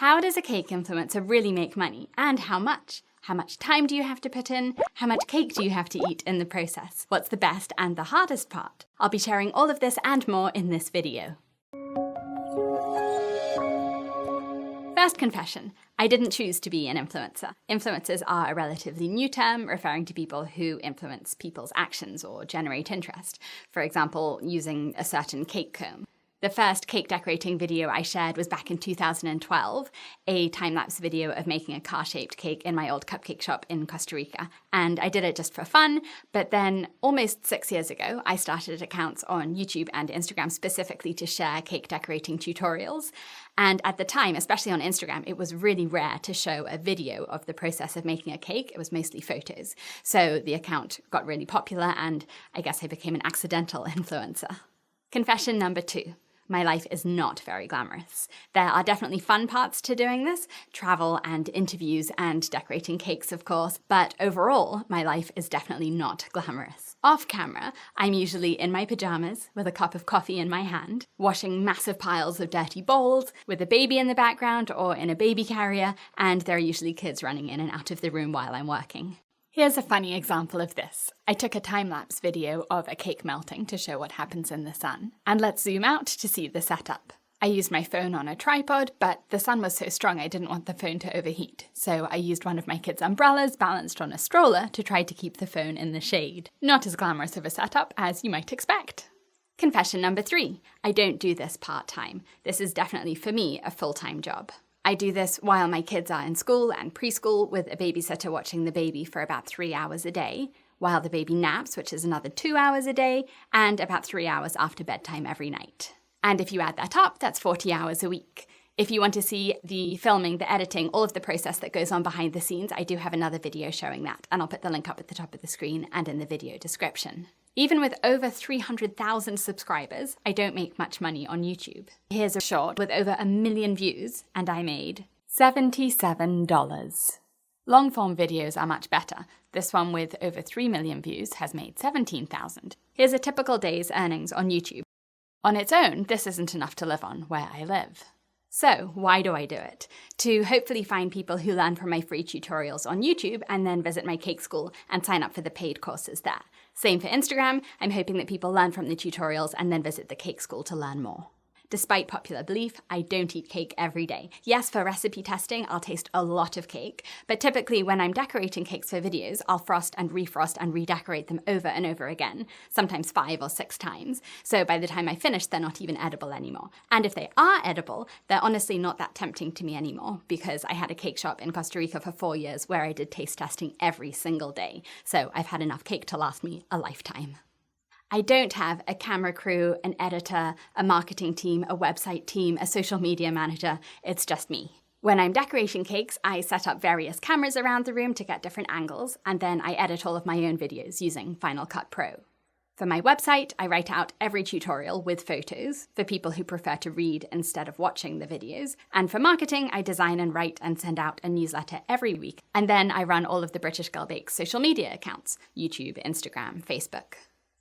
How does a cake influencer really make money, and how much? How much time do you have to put in? How much cake do you have to eat in the process? What's the best and the hardest part? I'll be sharing all of this and more in this video. First confession, I didn't choose to be an influencer. Influencers are a relatively new term referring to people who influence people's actions or generate interest. For example, using a certain cake comb. The first cake decorating video I shared was back in 2012, a time-lapse video of making a car-shaped cake in my old cupcake shop in Costa Rica. And I did it just for fun, but then almost 6 years ago, I started accounts on YouTube and Instagram specifically to share cake decorating tutorials. And at the time, especially on Instagram, it was really rare to show a video of the process of making a cake. It was mostly photos. So the account got really popular, and I guess I became an accidental influencer. Confession number 2. My life is not very glamorous. There are definitely fun parts to doing this, travel and interviews and decorating cakes, of course, but overall, my life is definitely not glamorous. Off camera, I'm usually in my pajamas with a cup of coffee in my hand, washing massive piles of dirty bowls, with a baby in the background or in a baby carrier, and there are usually kids running in and out of the room while I'm working. Here's a funny example of this. I took a time-lapse video of a cake melting to show what happens in the sun. And let's zoom out to see the setup. I used my phone on a tripod, but the sun was so strong I didn't want the phone to overheat. So I used one of my kids' umbrellas balanced on a stroller to try to keep the phone in the shade. Not as glamorous of a setup as you might expect. Confession number 3. I don't do this part-time. This is definitely, for me, a full-time job. I do this while my kids are in school and preschool, with a babysitter watching the baby for about 3 hours a day, while the baby naps, which is another 2 hours a day, and about 3 hours after bedtime every night. And if you add that up, that's 40 hours a week. If you want to see the filming, the editing, all of the process that goes on behind the scenes, I do have another video showing that, and I'll put the link up at the top of the screen and in the video description. Even with over 300,000 subscribers, I don't make much money on YouTube. Here's a short with over 1 million views, and I made $77. Long-form videos are much better. This one with over 3 million views has made $17,000. Here's a typical day's earnings on YouTube. On its own, this isn't enough to live on where I live. So, why do I do it? To hopefully find people who learn from my free tutorials on YouTube and then visit my cake school and sign up for the paid courses there. Same for Instagram. I'm hoping that people learn from the tutorials and then visit the cake school to learn more. Despite popular belief, I don't eat cake every day. Yes, for recipe testing, I'll taste a lot of cake, but typically when I'm decorating cakes for videos, I'll frost and redecorate them over and over again, sometimes 5 or 6 times. So by the time I finish, they're not even edible anymore. And if they are edible, they're honestly not that tempting to me anymore, because I had a cake shop in Costa Rica for 4 years where I did taste testing every single day. So I've had enough cake to last me a lifetime. I don't have a camera crew, an editor, a marketing team, a website team, a social media manager. It's just me. When I'm decorating cakes, I set up various cameras around the room to get different angles, and then I edit all of my own videos using Final Cut Pro. For my website, I write out every tutorial with photos for people who prefer to read instead of watching the videos. And for marketing, I design and write and send out a newsletter every week. And then I run all of the British Girl Bakes social media accounts: YouTube, Instagram, Facebook.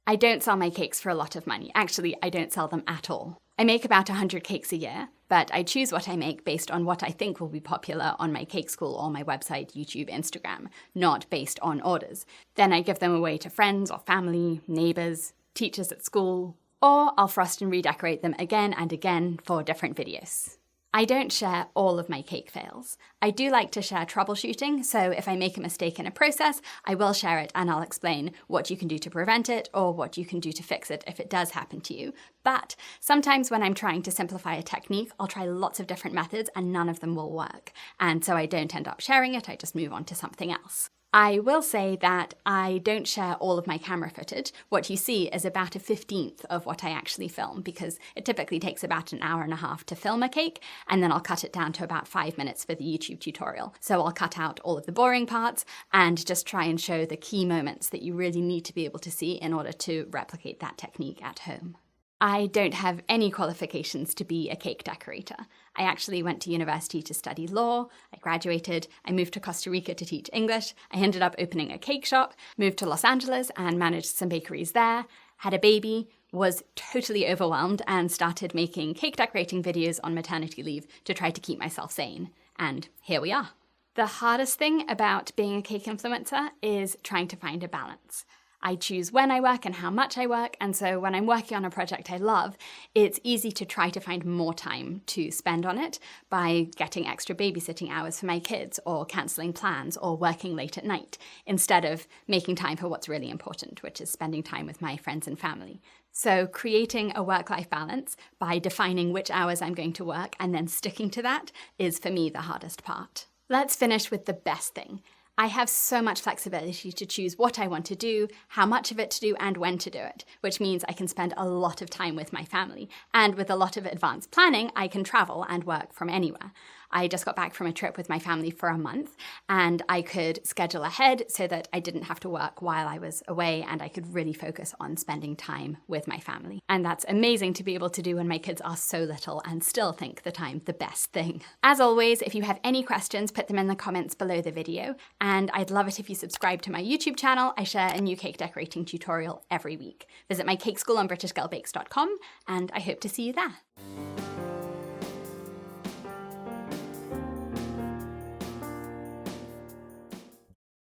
I don't sell my cakes for a lot of money. Actually, I don't sell them at all. I make about 100 cakes a year, but I choose what I make based on what I think will be popular on my cake school or my website, YouTube, Instagram, not based on orders. Then I give them away to friends or family, neighbors, teachers at school, or I'll frost and redecorate them again and again for different videos. I don't share all of my cake fails. I do like to share troubleshooting, so if I make a mistake in a process, I will share it and I'll explain what you can do to prevent it or what you can do to fix it if it does happen to you. But sometimes when I'm trying to simplify a technique, I'll try lots of different methods and none of them will work. And so I don't end up sharing it, I just move on to something else. I will say that I don't share all of my camera footage. What you see is about a 15th of what I actually film, because it typically takes about an hour and a half to film a cake, and then I'll cut it down to about 5 minutes for the YouTube tutorial. So I'll cut out all of the boring parts and just try and show the key moments that you really need to be able to see in order to replicate that technique at home. I don't have any qualifications to be a cake decorator. I actually went to university to study law, I graduated, I moved to Costa Rica to teach English, I ended up opening a cake shop, moved to Los Angeles and managed some bakeries there, had a baby, was totally overwhelmed and started making cake decorating videos on maternity leave to try to keep myself sane. And here we are. The hardest thing about being a cake influencer is trying to find a balance. I choose when I work and how much I work, and so when I'm working on a project I love, it's easy to try to find more time to spend on it by getting extra babysitting hours for my kids, or cancelling plans, or working late at night, instead of making time for what's really important, which is spending time with my friends and family. So creating a work-life balance by defining which hours I'm going to work and then sticking to that is, for me, the hardest part. Let's finish with the best thing. I have so much flexibility to choose what I want to do, how much of it to do, and when to do it, which means I can spend a lot of time with my family. And with a lot of advanced planning, I can travel and work from anywhere. I just got back from a trip with my family for a month, and I could schedule ahead so that I didn't have to work while I was away, and I could really focus on spending time with my family. And that's amazing to be able to do when my kids are so little and still think that I'm the best thing. As always, if you have any questions, put them in the comments below the video, and I'd love it if you subscribe to my YouTube channel. I share a new cake decorating tutorial every week. Visit my cake school on BritishGirlBakes.com, and I hope to see you there.